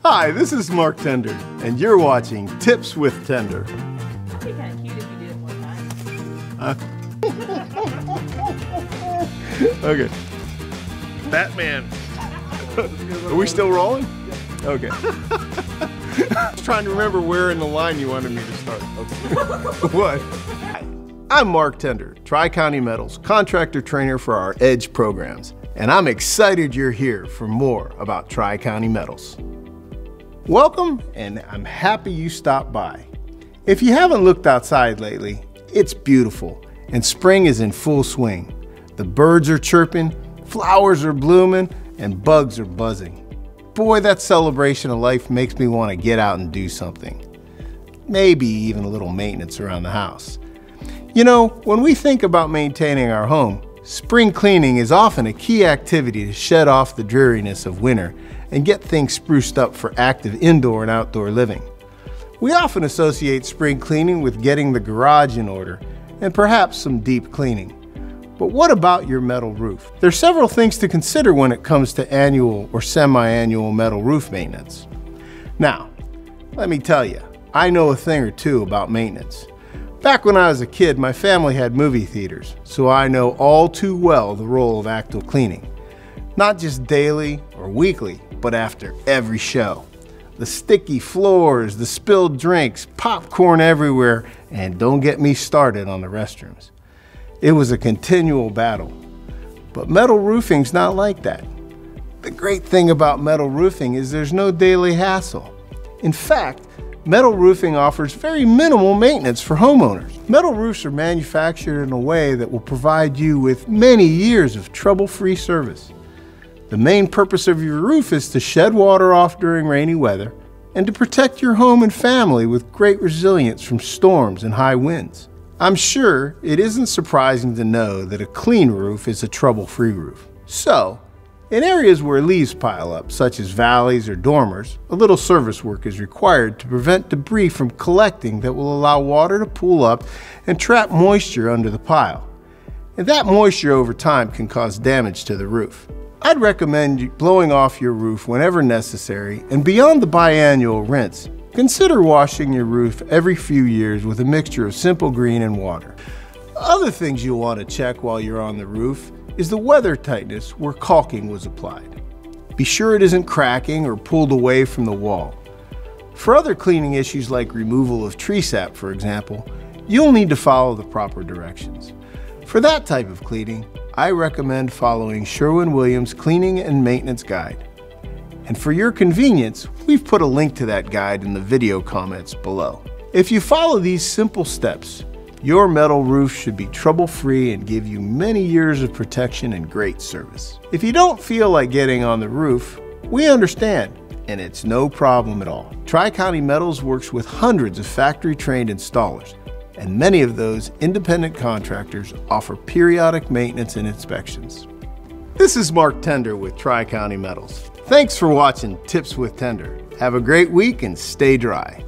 Hi, this is Mark Tender, and you're watching Tips with Tender. That'd be kind of cute if you did it one time. Okay. Batman. Are we still rolling? Okay. I was trying to remember where in the line you wanted me to start. Okay. What? Hi, I'm Mark Tender, Tri-County Metals contractor trainer for our EDGE programs, and I'm excited you're here for more about Tri-County Metals. Welcome, and I'm happy you stopped by. If you haven't looked outside lately, it's beautiful, and spring is in full swing. The birds are chirping, flowers are blooming, and bugs are buzzing. Boy, that celebration of life makes me want to get out and do something. Maybe even a little maintenance around the house. You know, when we think about maintaining our home, spring cleaning is often a key activity to shed off the dreariness of winter and get things spruced up for active indoor and outdoor living. We often associate spring cleaning with getting the garage in order and perhaps some deep cleaning. But what about your metal roof? There's several things to consider when it comes to annual or semi-annual metal roof maintenance. Now, let me tell you, I know a thing or two about maintenance. Back when I was a kid, my family had movie theaters, so I know all too well the role of active cleaning. Not just daily or weekly, but after every show. The sticky floors, the spilled drinks, popcorn everywhere, and don't get me started on the restrooms. It was a continual battle. But metal roofing's not like that. The great thing about metal roofing is there's no daily hassle. In fact, metal roofing offers very minimal maintenance for homeowners. Metal roofs are manufactured in a way that will provide you with many years of trouble-free service. The main purpose of your roof is to shed water off during rainy weather and to protect your home and family with great resilience from storms and high winds. I'm sure it isn't surprising to know that a clean roof is a trouble-free roof. So, in areas where leaves pile up, such as valleys or dormers, a little service work is required to prevent debris from collecting that will allow water to pool up and trap moisture under the pile. And that moisture over time can cause damage to the roof. I'd recommend blowing off your roof whenever necessary, and beyond the biannual rinse, consider washing your roof every few years with a mixture of Simple Green and water. Other things you'll want to check while you're on the roof is the weather tightness where caulking was applied. Be sure it isn't cracking or pulled away from the wall. For other cleaning issues like removal of tree sap, for example, you'll need to follow the proper directions. For that type of cleaning, I recommend following Sherwin-Williams Cleaning and Maintenance Guide. And for your convenience, we've put a link to that guide in the video comments below. If you follow these simple steps, your metal roof should be trouble-free and give you many years of protection and great service. If you don't feel like getting on the roof, we understand, and it's no problem at all. Tri-County Metals works with hundreds of factory-trained installers, and many of those independent contractors offer periodic maintenance and inspections. This is Mark Tender with Tri-County Metals. Thanks for watching Tips with Tender. Have a great week and stay dry.